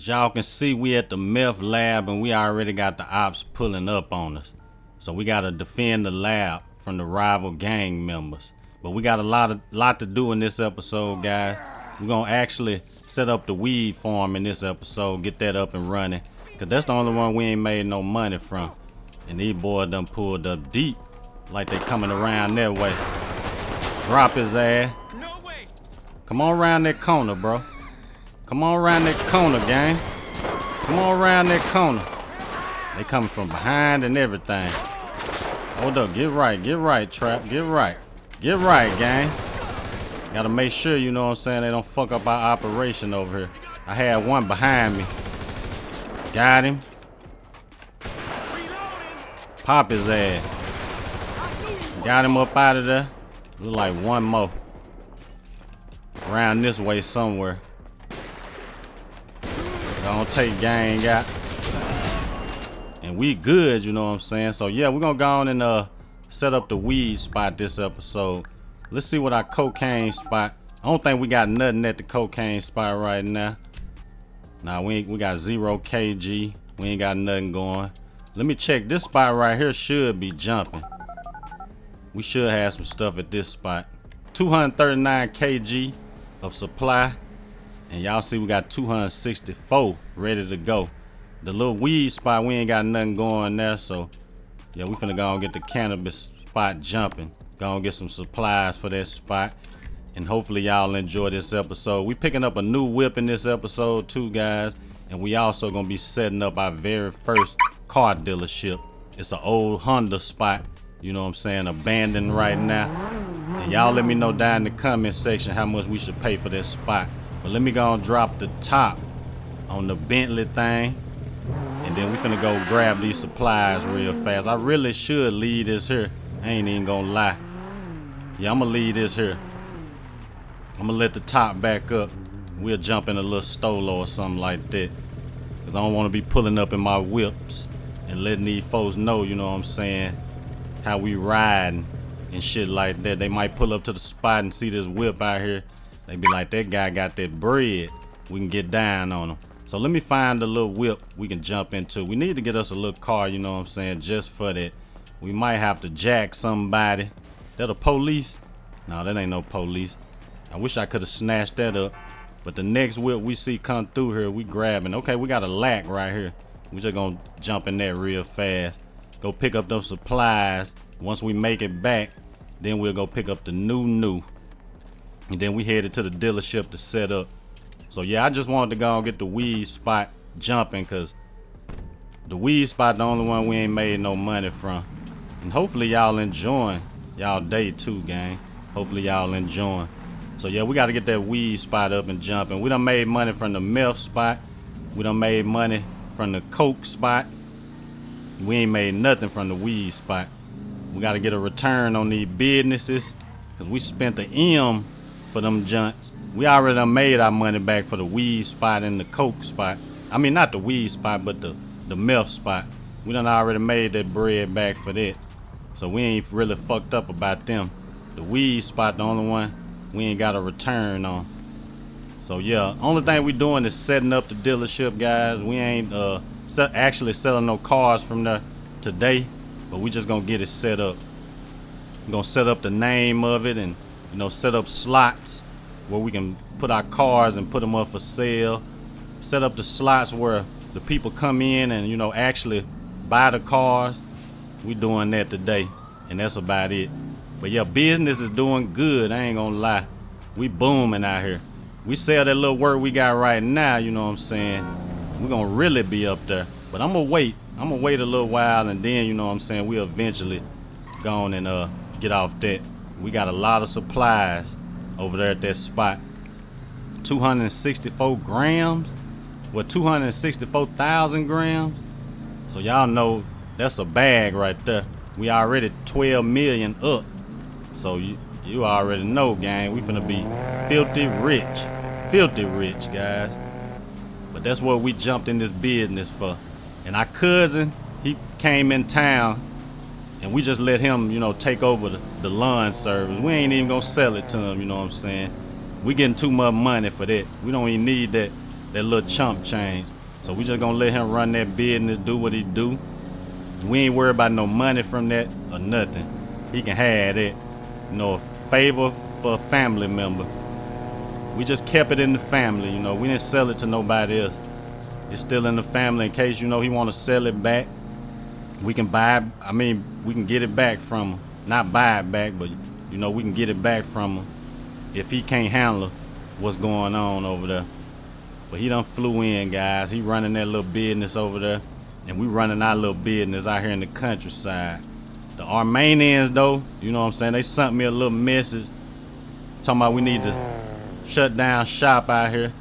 As y'all can see, we at the meth lab and we already got the ops pulling up on us. So we gotta defend the lab from the rival gang members. But we got a lot to do in this episode, guys. We're gonna actually set up the weed farm in this episode, get that up and running. Cause that's the only one we ain't made no money from. And these boys done pulled up deep, like they coming around that way. Drop his ass. No way. Come on around that corner, bro. Come on around that corner, gang. Come on around that corner. They coming from behind and everything. Hold up, get right, Trap, get right. Get right, gang. Gotta make sure, you know what I'm saying, they don't fuck up our operation over here. I had one behind me. Got him. Pop his ass. Got him up out of there. Look like one more. Around this way somewhere. Gonna take gang out. And we good, you know what I'm saying? So yeah, we're gonna go on and set up the weed spot this episode. Let's see what our cocaine spot. I don't think we got nothing at the cocaine spot right now. Nah, we got 0 kg. We ain't got nothing going. Let me check. This spot right here should be jumping. We should have some stuff at this spot. 239 kg of supply. And y'all see we got 264 ready to go. The little weed spot, we ain't got nothing going there. So yeah, we finna go and get the cannabis spot jumping. Go and get some supplies for that spot. And hopefully y'all enjoy this episode. We picking up a new whip in this episode too, guys. And we also gonna be setting up our very first car dealership. It's an old Honda spot, you know what I'm saying, abandoned right now. And y'all let me know down in the comment section how much we should pay for this spot. But let me go and drop the top on the Bentley thing. And then we finna go grab these supplies real fast. I really should leave this here. I ain't even gonna lie. Yeah, I'm gonna leave this here. I'm gonna let the top back up. We'll jump in a little stolo or something like that. Cause I don't wanna be pulling up in my whips and letting these folks know, you know what I'm saying, how we riding and shit like that. They might pull up to the spot and see this whip out here. They be like, that guy got that bread. We can get down on him. So let me find a little whip we can jump into. We need to get us a little car, you know what I'm saying, just for that. We might have to jack somebody. That a police? No, that ain't no police. I wish I could have snatched that up. But the next whip we see come through here, we grabbing. Okay, we got a lack right here. We just gonna jump in there real fast. Go pick up those supplies. Once we make it back, then we'll go pick up the new. And then we headed to the dealership to set up. So yeah, I just wanted to go and get the weed spot jumping, cause the weed spot the only one we ain't made no money from. And hopefully y'all enjoying y'all day too, gang. Hopefully y'all enjoying. So yeah, we gotta get that weed spot up and jumping. We done made money from the meth spot. We done made money from the coke spot. We ain't made nothing from the weed spot. We gotta get a return on these businesses, cause we spent the M for them junks. We already done made our money back for the weed spot and the coke spot. I mean, not the weed spot, but the meth spot. We done already made that bread back for that. So we ain't really fucked up about them. The weed spot, the only one we ain't got a return on. So yeah, only thing we doing is setting up the dealership, guys. We ain't actually selling no cars from there today, but we just gonna get it set up. We're gonna set up the name of it and, you know, set up slots where we can put our cars and put them up for sale. Set up the slots where the people come in and, you know, actually buy the cars. We doing that today, and that's about it. But yeah, business is doing good, I ain't gonna lie. We booming out here. We sell that little work we got right now, you know what I'm saying, we're gonna really be up there. But I'm gonna wait a little while, and then, you know what I'm saying, we'll eventually go on and get off that. We got a lot of supplies over there at that spot. 264 grams? Well, 264,000 grams? So y'all know that's a bag right there. We already 12 million up. So you already know, gang, we finna be filthy rich, guys. But that's what we jumped in this business for. And our cousin, he came in town, and we just let him, you know, take over the lawn service. We ain't even gonna sell it to him, you know what I'm saying. We getting too much money for that. We don't even need that little chump change. So we just gonna let him run that business, do what he do. We ain't worried about no money from that or nothing. He can have it. You know, a favor for a family member. We just kept it in the family, you know. We didn't sell it to nobody else. It's still in the family in case, you know, he want to sell it back. We can buy, we can get it back from him. Not buy it back, but, you know, we can get it back from him if he can't handle what's going on over there. But he done flew in, guys. He running that little business over there. And we running our little business out here in the countryside. The Armenians, though, you know what I'm saying, they sent me a little message talking about we need to shut down shop out here.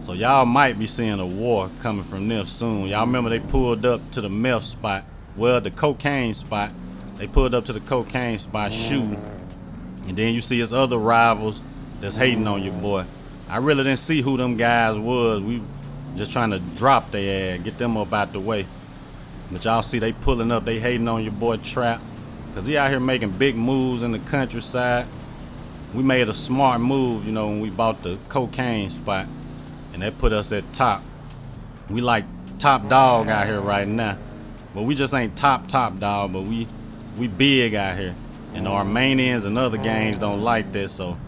So y'all might be seeing a war coming from them soon. Y'all remember they pulled up to the meth spot. Well, the cocaine spot. They pulled up to the cocaine spot shooting. And then you see his other rivals that's hating on your boy. I really didn't see who them guys was. We just trying to drop their ass, get them up out the way. But y'all see they pulling up, they hating on your boy Trap. Cause he out here making big moves in the countryside. We made a smart move, you know, when we bought the cocaine spot. And that put us at top. We like top dog out here right now. But we just ain't top dog, but we big out here. And the Armenians and other gangs don't like that, so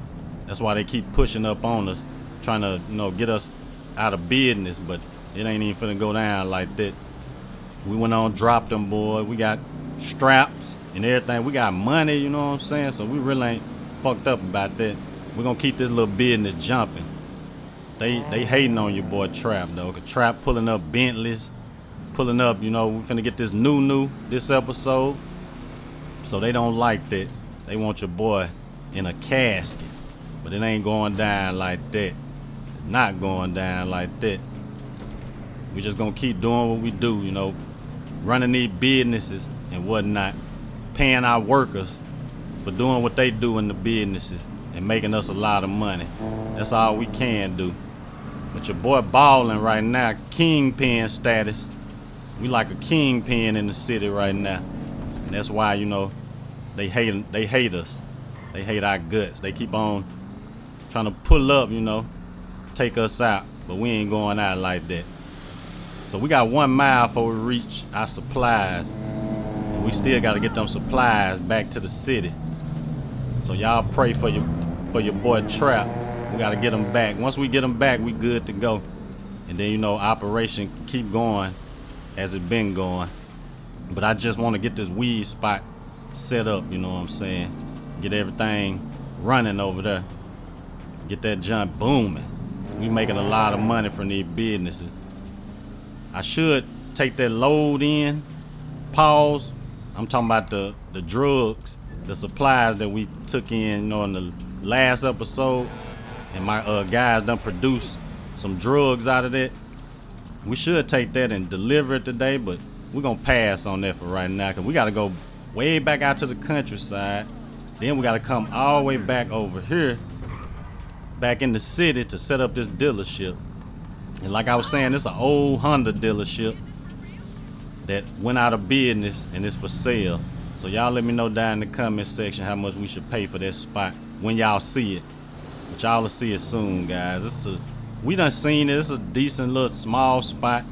that's why they keep pushing up on us, trying to, you know, get us out of business, but it ain't even finna go down like that. We went on, dropped them, boy. We got straps and everything. We got money, you know what I'm saying? So we really ain't fucked up about that. We're gonna keep this little business jumping. They hating on your boy Trap, though. Cause Trap pulling up Bentleys, pulling up, you know, we finna get this new this episode. So they don't like that. They want your boy in a casket. But it ain't going down like that. It's not going down like that. We just gonna keep doing what we do, you know, running these businesses and whatnot, paying our workers for doing what they do in the businesses and making us a lot of money. That's all we can do. But your boy balling right now, kingpin status. We like a kingpin in the city right now. And that's why, you know, they hate us. They hate our guts. They keep on trying to pull up, you know, take us out. But we ain't going out like that. So we got 1 mile before we reach our supplies. And we still got to get them supplies back to the city. So y'all pray for your boy Trap. We got to get him back. Once we get him back, we good to go. And then, you know, operation keep going as it been going. But I just want to get this weed spot set up, you know what I'm saying? Get everything running over there. Get that junk booming. We making a lot of money from these businesses. I should take that load in, pause. I'm talking about the drugs, the supplies that we took in, you know, in the last episode. And my guys done produced some drugs out of that. We should take that and deliver it today, but we're gonna pass on that for right now, because we gotta go way back out to the countryside. Then we gotta come all the way back over here, back in the city, to set up this dealership. And like I was saying, it's an old Honda dealership that went out of business and it's for sale. So y'all let me know down in the comment section how much we should pay for that spot when y'all see it. But y'all will see it soon, guys. We done seen it. It's a decent little small spot.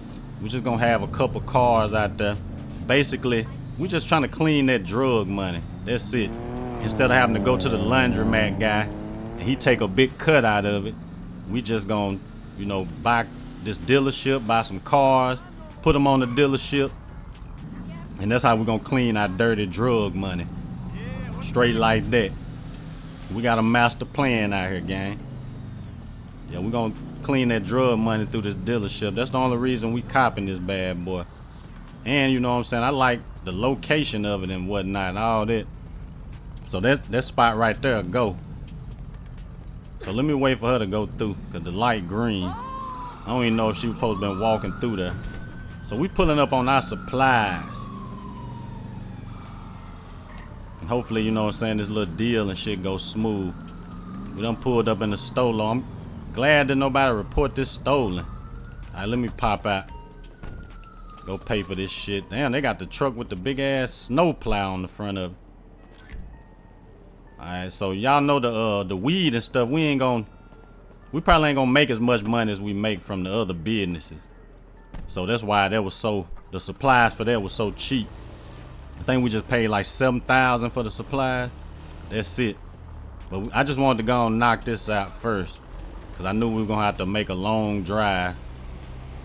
We just gonna have a couple cars out there. Basically, we just trying to clean that drug money. That's it. Instead of having to go to the laundromat guy and he take a big cut out of it, we just gonna, you know, buy this dealership, buy some cars, put them on the dealership, and that's how we're gonna clean our dirty drug money. Straight like that. We got a master plan out here, gang. Yeah, we're gonna clean that drug money through this dealership. That's the only reason we copping this bad boy. And you know what I'm saying, I like the location of it and whatnot and all that. So that spot right there, go. So let me wait for her to go through, because the light green. I don't even know if she was supposed to been walking through there. So we pulling up on our supplies. And hopefully, you know what I'm saying, this little deal and shit goes smooth. We done pulled up in the stolen. I'm glad that nobody report this stolen. Alright, let me pop out. Go pay for this shit. Damn, they got the truck with the big ass snow plow on the front of it. Alright, so y'all know the weed and stuff, we probably ain't gonna make as much money as we make from the other businesses. So that's why that was so, the supplies for that was so cheap. I think we just paid like $7,000 for the supplies. That's it. But I just wanted to go and knock this out first, because I knew we were gonna have to make a long drive.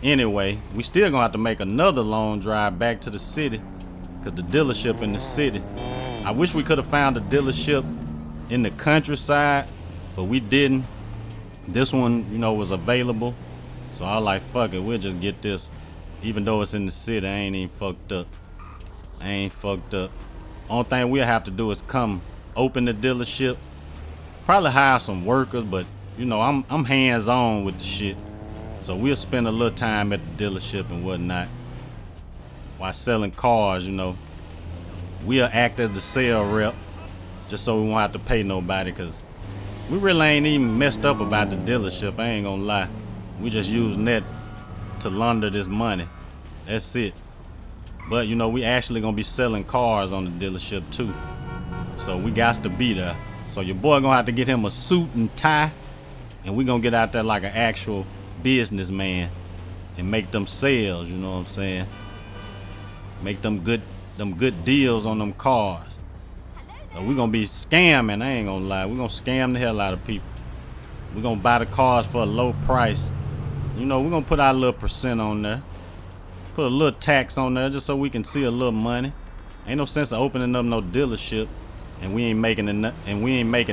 Anyway, we still gonna have to make another long drive back to the city, because the dealership in the city, I wish we could have found a dealership in the countryside, but we didn't. This one, you know, was available, so I was like, fuck it, we'll just get this. Even though it's in the city, I ain't even fucked up. I ain't fucked up. Only thing we'll have to do is come open the dealership, probably hire some workers, but you know, I'm hands-on with the shit, so we'll spend a little time at the dealership and whatnot while selling cars. You know, we'll act as the sales rep just so we won't have to pay nobody, because we really ain't even messed up about the dealership. I ain't gonna lie, we just using that to launder this money. That's it. But you know, we actually gonna be selling cars on the dealership too, so we got to be there. So your boy gonna have to get him a suit and tie, and we gonna get out there like an actual businessman and make them sales. You know what I'm saying? Make them good deals on them cars. So we gonna be scamming. I ain't gonna lie, we gonna scam the hell out of people. We gonna buy the cars for a low price. You know, we gonna put our little percent on there, put a little tax on there, just so we can see a little money. Ain't no sense of opening up no dealership and we ain't making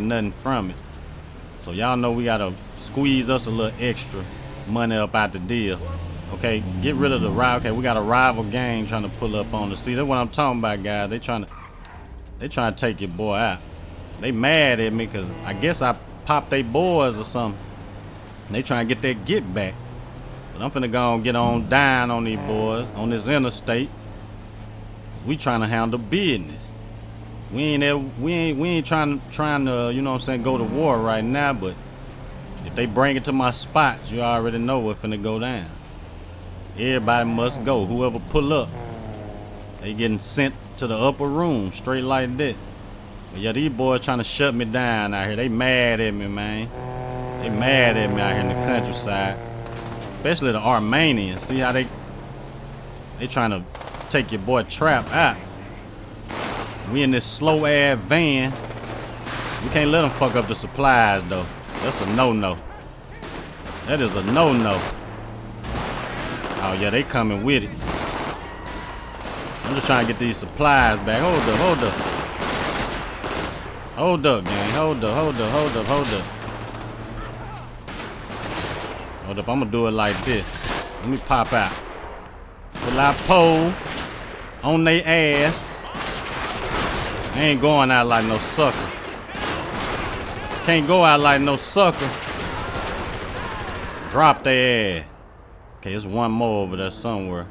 nothing from it. So y'all know we gotta squeeze us a little extra money up out the deal. Okay, get rid of the rival. Okay, we got a rival gang trying to pull up on us. See, that's what I'm talking about, guys. They trying to take your boy out. They mad at me because I guess I popped they boys or something. They trying to get their get back. But I'm finna go and get on down on these boys on this interstate. We trying to handle business. We ain't trying to, you know what I'm saying, go to war right now, but if they bring it to my spots, you already know what's finna go down. Everybody must go. Whoever pull up, they getting sent to the upper room straight like that. But yeah, these boys trying to shut me down out here. They mad at me, man. They mad at me out here in the countryside. Especially the Armenians. See how they trying to take your boy Trap out. We in this slow ass van. We can't let them fuck up the supplies though. That's a no-no. That is a no-no. Oh yeah, they coming with it. I'm just trying to get these supplies back. Hold up. Hold up, gang. Hold up. Hold up, I'm gonna do it like this. Let me pop out. Pull out pole on they ass. I ain't going out like no sucker. Can't go out like no sucker. Drop their ass. Okay, there's one more over there somewhere.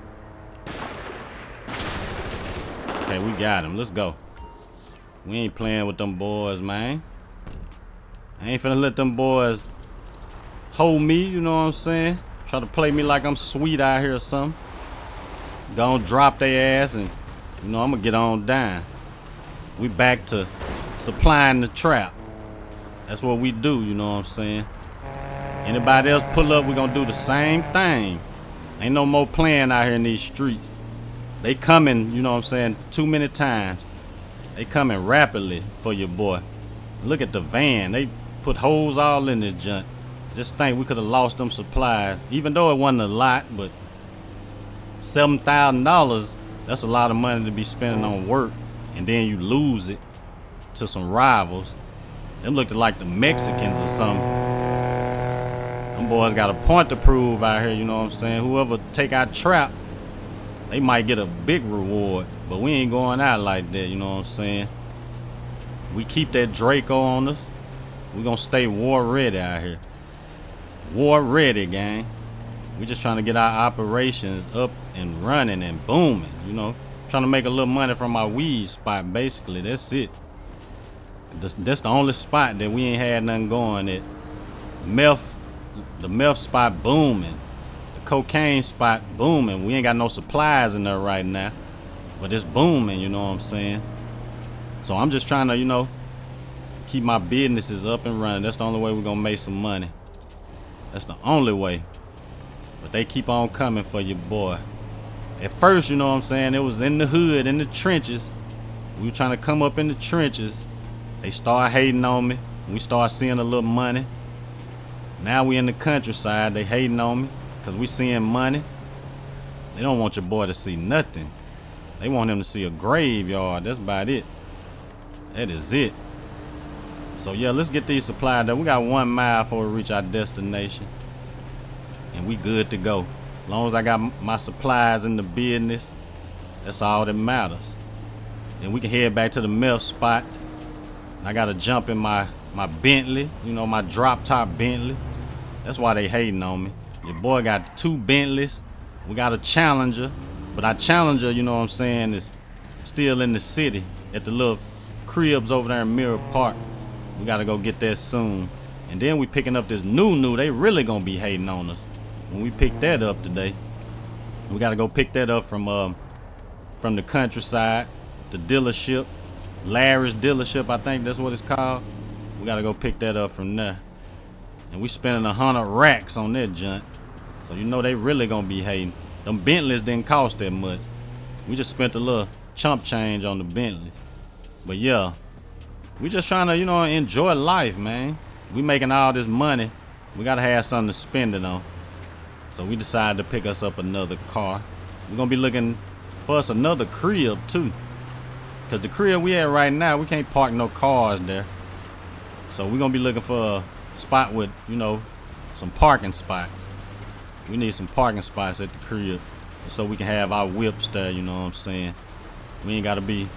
Okay, we got him. Let's go. We ain't playing with them boys, man. I ain't finna let them boys hold me, you know what I'm saying? Try to play me like I'm sweet out here or something. Gonna drop their ass and, you know, I'm gonna get on down. We back to supplying the trap. That's what we do, you know what I'm saying? Anybody else pull up, we gonna do the same thing. Ain't no more playing out here in these streets. They coming, you know what I'm saying, too many times. They coming rapidly for your boy. Look at the van. They put holes all in this junk. Just think we could have lost them supplies. Even though it wasn't a lot, but $7,000, that's a lot of money to be spending on work. And then you lose it to some rivals. Them looked like the Mexicans or something. Them boys got a point to prove out here, you know what I'm saying? Whoever take our trap, they might get a big reward. But we ain't going out like that, you know what I'm saying? We keep that Draco on us. We gonna stay war ready out here. War ready, gang. We just trying to get our operations up and running and booming, you know? Trying to make a little money from our weed spot, basically. That's it. That's the only spot that we ain't had nothing going at. The meth spot booming. The cocaine spot booming. We ain't got no supplies in there right now. But it's booming, you know what I'm saying? So I'm just trying to, you know, keep my businesses up and running. That's the only way we're gonna make some money. That's the only way. But they keep on coming for you, boy. At first, you know what I'm saying, it was in the hood, in the trenches. We were trying to come up in the trenches. They start hating on me. We start seeing a little money. Now we in the countryside. They hating on me because we seeing money. They don't want your boy to see nothing. They want him to see a graveyard. That's about it. That is it. So yeah, let's get these supplies done. We got 1 mile before we reach our destination. And we good to go. As long as I got my supplies in the business, that's all that matters. Then we can head back to the meth spot. I gotta jump in my Bentley, you know, my drop top Bentley. That's why they hating on me. Your boy got 2 Bentleys. We got a Challenger, but our Challenger, you know what I'm saying, is still in the city at the little cribs over there in Mirror Park. We gotta go get that soon. And then we picking up this new. They really gonna be hating on us when we pick that up today. We gotta go pick that up from the countryside, the dealership, Larry's dealership, I think that's what it's called. We gotta go pick that up from there. And we spending 100 racks on that junk. So you know they really gonna be hating. Them Bentleys didn't cost that much. We just spent a little chump change on the Bentleys. But yeah, we just trying to, you know, enjoy life, man. We making all this money. We gotta have something to spend it on. So we decided to pick us up another car. We're gonna be looking for us another crib too. Cause the crib we at right now, we can't park no cars there. So we're gonna be looking for a spot with, you know, some parking spots. We need some parking spots at the crib so we can have our whips there, you know what I'm saying? We ain't gotta be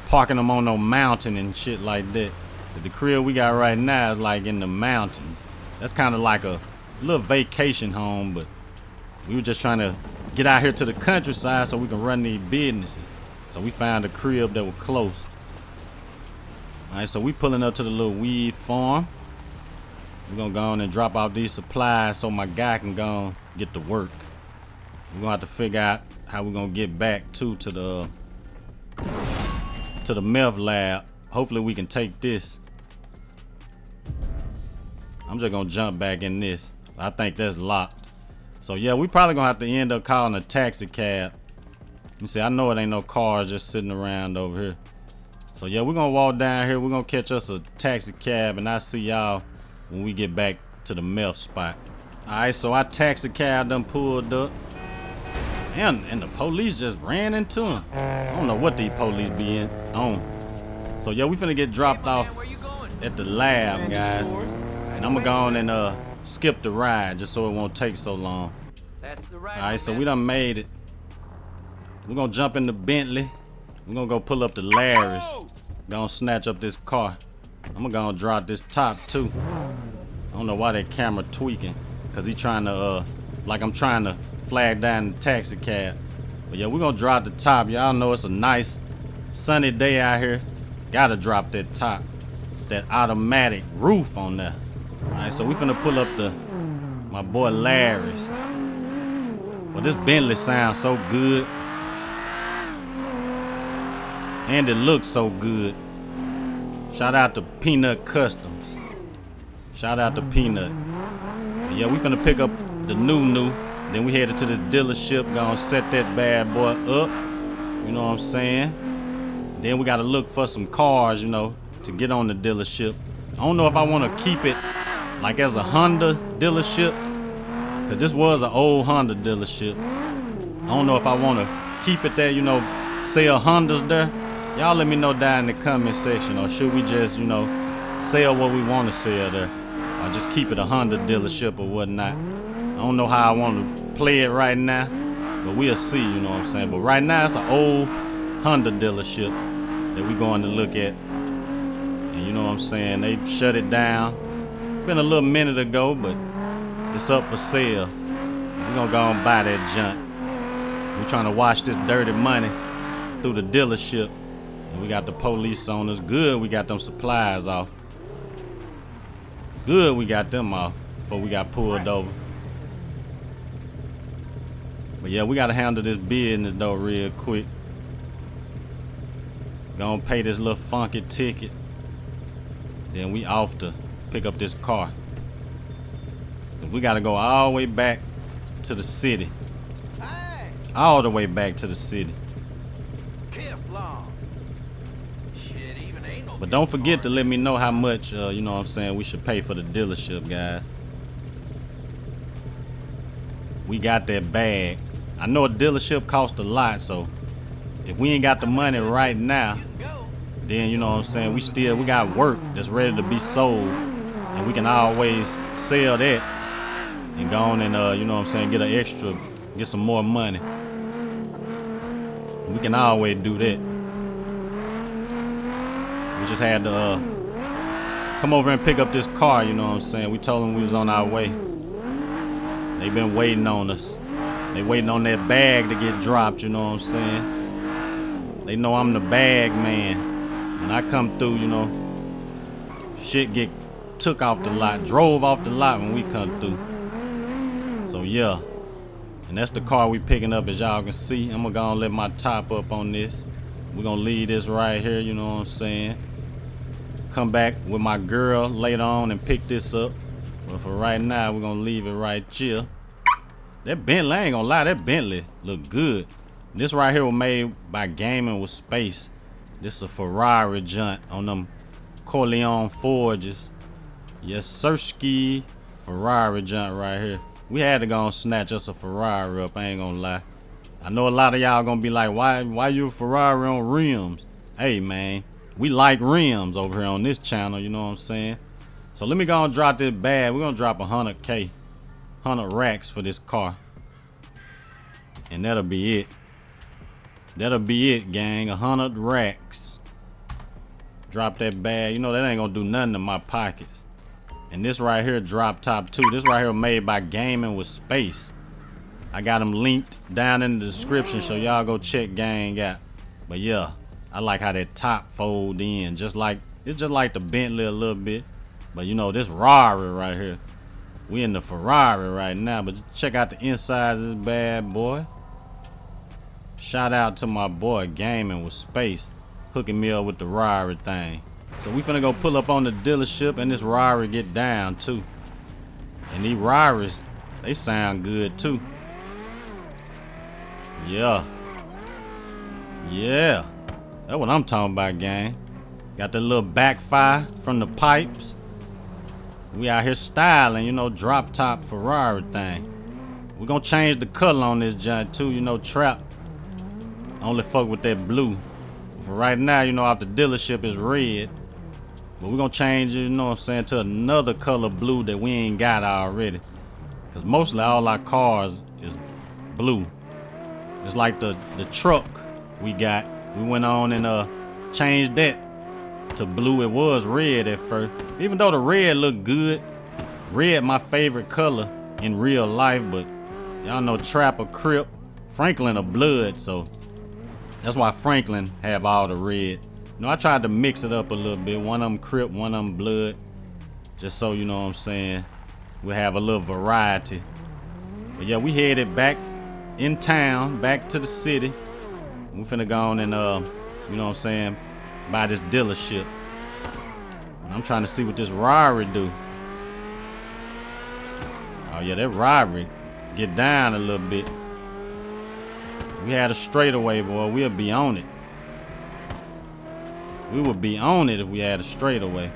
parking them on no mountain and shit like that. But the crib we got right now is like in the mountains. That's kind of like a little vacation home, but we were just trying to get out here to the countryside so we can run these businesses. So we found a crib that was close. All right, so we pulling up to the little weed farm. We're gonna go on and drop off these supplies so my guy can go on get to work. We're gonna have to figure out how we're gonna get back to the meth lab. Hopefully we can take this. I'm just gonna jump back in this. I think that's locked. So yeah, we probably gonna have to end up calling a taxi cab. You see, I know it ain't no cars just sitting around over here. So yeah, we're gonna walk down here. We're gonna catch us a taxi cab, and I'll see y'all when we get back to the meth spot. All right, so our taxi cab done pulled up. And the police just ran into him. I don't know what these police be in on. So yeah, we finna get dropped off at the lab, guys. And I'm gonna go on and skip the ride just so it won't take so long. All right, so we done made it. We're gonna jump in the Bentley. We're gonna go pull up the Larry's. Gonna snatch up this car. I'm gonna go and drop this top too. I don't know why that camera tweaking. Cause he trying to like I'm trying to flag down the taxi cab. But yeah, we're gonna drop the top. Y'all know it's a nice sunny day out here. Gotta drop that top. That automatic roof on there. Alright, so we finna pull up my boy Larry's. But this Bentley sounds so good. And it looks so good. Shout out to Peanut Customs. Shout out to Peanut. But yeah, we finna pick up the new. Then we headed to this dealership. Gonna set that bad boy up. You know what I'm saying? Then we gotta look for some cars, you know, to get on the dealership. I don't know if I wanna keep it like as a Honda dealership. Cause this was an old Honda dealership. I don't know if I wanna keep it there, you know, sell Hondas there. Y'all let me know down in the comment section, or should we just, you know, sell what we want to sell there, or just keep it a Honda dealership or whatnot. I don't know how I want to play it right now, but we'll see, you know what I'm saying. But right now it's an old Honda dealership that we're going to look at, and you know what I'm saying, they shut it down. Been a little minute ago, but it's up for sale. We're gonna go and buy that junk. We're trying to wash this dirty money through the dealership. And we got the police on us. Good, we got them supplies off. Good, we got them off before we got pulled over. But yeah, we gotta handle this business though real quick. Gonna pay this little funky ticket. Then we off to pick up this car. We gotta go all the way back to the city. All the way back to the city. But don't forget to let me know how much, you know what I'm saying, we should pay for the dealership, guys. We got that bag. I know a dealership costs a lot, so if we ain't got the money right now, then you know what I'm saying, we got work that's ready to be sold, and we can always sell that and go on and you know what I'm saying, get some more money. We can always do that. We just had to come over and pick up this car, you know what I'm saying. We told them we was on our way. They been waiting on us. They waiting on that bag to get dropped, you know what I'm saying. They know I'm the bag man. When I come through, you know, shit get took off the lot, drove off the lot when we come through. So yeah, and that's the car we picking up, as y'all can see. I'm gonna let my top up on this. We're gonna leave this right here, you know what I'm saying. Come back with my girl later on and pick this up. But for right now, we're gonna leave it right here. That Bentley, I ain't gonna lie, that Bentley look good. This right here was made by Gaming with Space. This is a Ferrari junk on them Corleone forges. Yes, Sirski Ferrari junk right here. We had to go and snatch us a Ferrari up, I ain't gonna lie. I know a lot of y'all gonna be like, why you a Ferrari on rims? Hey man, we like rims over here on this channel, you know what I'm saying? So let me go and drop this bag. We're gonna drop 100K, 100 racks for this car. And that'll be it. That'll be it, gang. 100 racks. Drop that bag. You know that ain't gonna do nothing to my pockets. And this right here, drop top 2. This right here made by Gaming with Space. I got them linked down in the description, so y'all go check gang out. But yeah, I like how that top fold in, it's just like the Bentley a little bit. But you know, this Rari right here, we in the Ferrari right now. But check out the insides of this bad boy. Shout out to my boy Gaming with Space, hooking me up with the Rari thing. So we finna go pull up on the dealership and this Rari get down too. And these Raris, they sound good too. Yeah. Yeah. That's what I'm talking about, gang. Got the little backfire from the pipes. We out here styling, you know, drop top Ferrari thing. We're gonna change the color on this joint too, you know, trap. Only fuck with that blue. For right now, you know, after dealership is red. But we're gonna change it, you know what I'm saying, to another color blue that we ain't got already. Cause mostly all our cars is blue. It's like the truck we got. We went on and changed that to blue. It was red at first. Even though the red looked good. Red my favorite color in real life, but y'all know Trap or Crip, Franklin a blood, so that's why Franklin have all the red. You know, I tried to mix it up a little bit. One of them Crip, one of them blood. Just so you know what I'm saying, we have a little variety. But yeah, we headed back in town, back to the city. We finna go on and you know what I'm saying, buy this dealership. And I'm trying to see what this Rari do. Oh yeah, that Rari get down a little bit. We had a straightaway, boy. We'll be on it. We would be on it if we had a straightaway.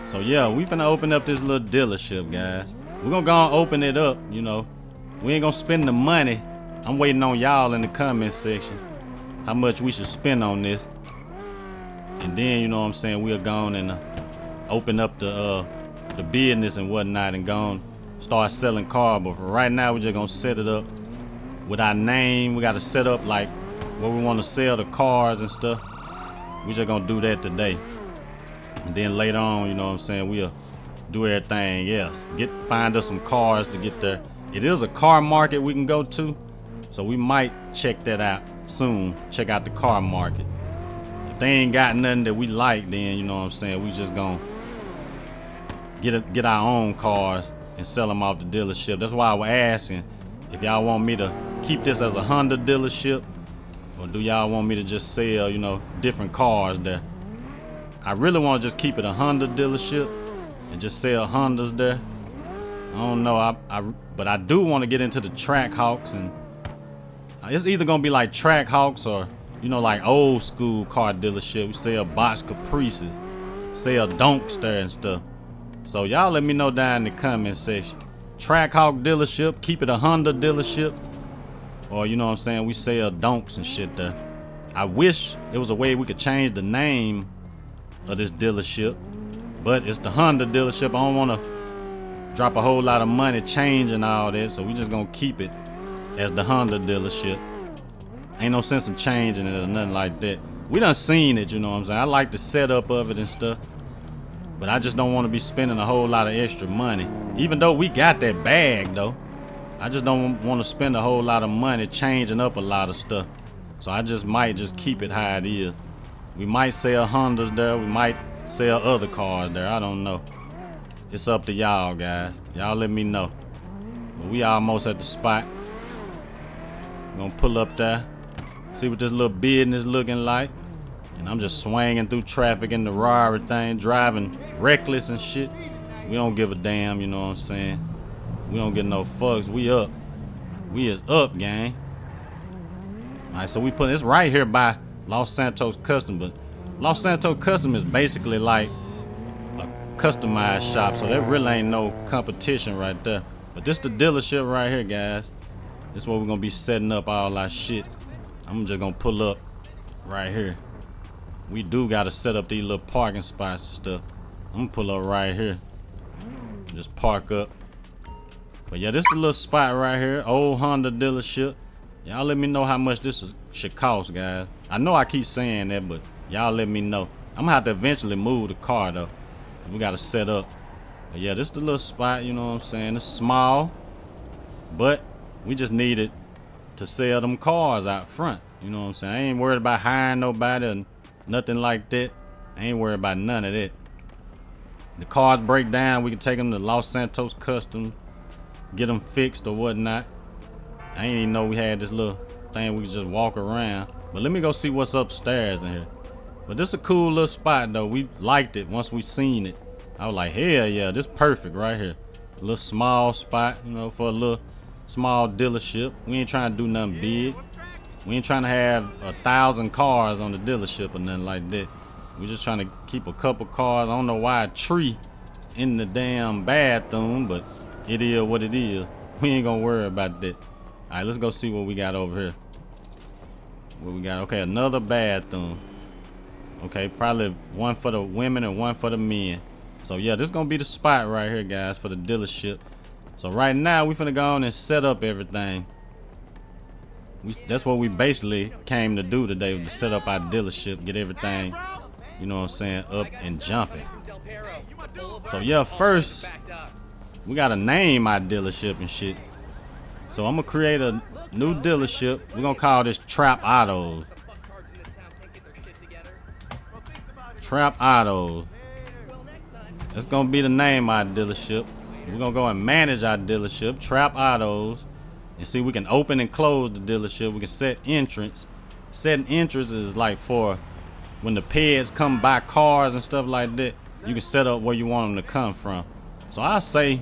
So yeah, we finna open up this little dealership, guys. We're gonna go and open it up, you know. We ain't gonna spend the money. I'm waiting on y'all in the comment section how much we should spend on this. And then, you know what I'm saying, we'll go on and open up the business and whatnot and go on start selling cars. But for right now, we're just gonna set it up with our name. We gotta set up like where we wanna sell the cars and stuff. We just gonna do that today. And then later on, you know what I'm saying, we'll do everything else. Find us some cars to get there. It is a car market we can go to, so we might check that out soon. Check out the car market. If they ain't got nothing that we like, then you know what I'm saying, we just gonna get our own cars and sell them off the dealership. That's why I was asking if y'all want me to keep this as a Honda dealership, or do y'all want me to just sell, you know, different cars there. I really want to just keep it a Honda dealership and just sell Hondas there. I don't know. But I do want to get into the Track Hawks, and it's either gonna be like Track Hawks or, you know, like old school car dealership. We sell box Caprices, sell Dunkster and stuff. So y'all let me know down in the comment section. Track Hawk dealership, keep it a Honda dealership, or you know what I'm saying, we sell donks and shit there. I wish there was a way we could change the name of this dealership, but it's the Honda dealership. I don't want to drop a whole lot of money changing all that, so we just gonna keep it as the Honda dealership. Ain't no sense in changing it or nothing like that. We done seen it, you know what I'm saying. I like the setup of it and stuff, but I just don't want to be spending a whole lot of extra money. Even though we got that bag though, I just don't want to spend a whole lot of money changing up a lot of stuff. So I just might just keep it how it is. We might sell Hondas there, we might sell other cars there, I don't know. It's up to y'all guys. Y'all let me know. But we almost at the spot. We're gonna pull up there, see what this little business looking like. And I'm just swinging through traffic in the Rari thing, driving reckless and shit. We don't give a damn, you know what I'm saying? We don't get no fucks. We up. We is up, gang. Alright, so we put it's right here by Los Santos Custom, but Los Santos Custom is basically like a customized shop, so there really ain't no competition right there. But this the dealership right here, guys. This is where we're gonna be setting up all our shit. I'm just gonna pull up right here. We do gotta set up these little parking spots and stuff. I'm gonna pull up right here. Just park up. But yeah, this the little spot right here. Old Honda dealership. Y'all let me know how much this should cost, guys. I know I keep saying that, but y'all let me know. I'm gonna have to eventually move the car though. We gotta set up. But yeah, this the little spot, you know what I'm saying? It's small, but we just needed to sell them cars out front. You know what I'm saying? I ain't worried about hiring nobody or nothing like that. I ain't worried about none of that. The cars break down, we can take them to Los Santos Custom, get them fixed or whatnot. I ain't even know we had this little thing we could just walk around. But let me go see what's upstairs in here. But this is a cool little spot though. We liked it once we seen it. I was like, hell yeah, this perfect right here. A little small spot, you know, for a little small dealership. We ain't trying to do nothing big. We ain't trying to have 1,000 cars on the dealership or nothing like that. We just trying to keep a couple cars. I don't know why a tree in the damn bathroom, but it is what it is. We ain't gonna worry about that. All right, let's go see what we got over here. What we got? Okay, another bathroom. Okay, probably one for the women and one for the men. So yeah, this gonna be the spot right here, guys, for the dealership. So right now we finna go on and set up everything. That's what we basically came to do today, to set up our dealership, get everything, you know what I'm saying, up and jumping. So yeah, first we gotta name our dealership and shit. So I'm gonna create a new dealership. We're gonna call this Trap Autos. Trap Autos. That's gonna be the name of our dealership. We're gonna go and manage our dealership, Trap Autos, and see we can open and close the dealership. We can set entrance. Setting entrance is like for when the peds come buy cars and stuff like that. You can set up where you want them to come from. So I say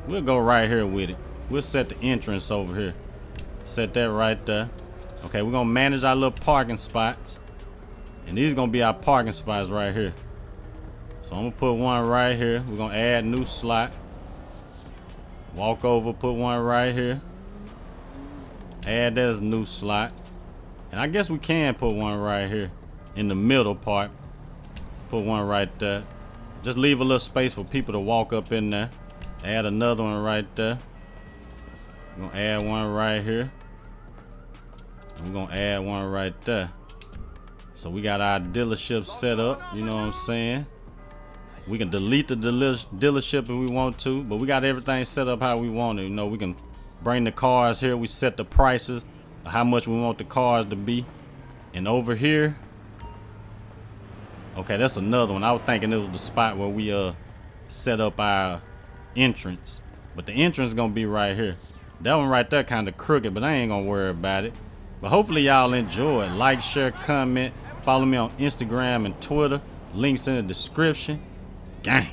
we'll go right here with it. We'll set the entrance over here. Set that right there. Okay, we're gonna manage our little parking spots. And these are gonna be our parking spots right here. So I'm gonna put one right here. We're gonna add new slot. Walk over, put one right here. Add that as a new slot. And I guess we can put one right here in the middle part. Put one right there. Just leave a little space for people to walk up in there. Add another one right there. We're gonna add one right here. And we're gonna add one right there. So we got our dealership set up, you know what I'm saying? We can delete the dealership if we want to, but we got everything set up how we want it. You know, we can bring the cars here. We set the prices of how much we want the cars to be. And over here, okay, that's another one. I was thinking it was the spot where we set up our entrance, but the entrance is gonna be right here. That one right there kind of crooked, but I ain't gonna worry about it. But hopefully y'all enjoy it. Like, share, comment. Follow me on Instagram and Twitter. Links in the description. Gang.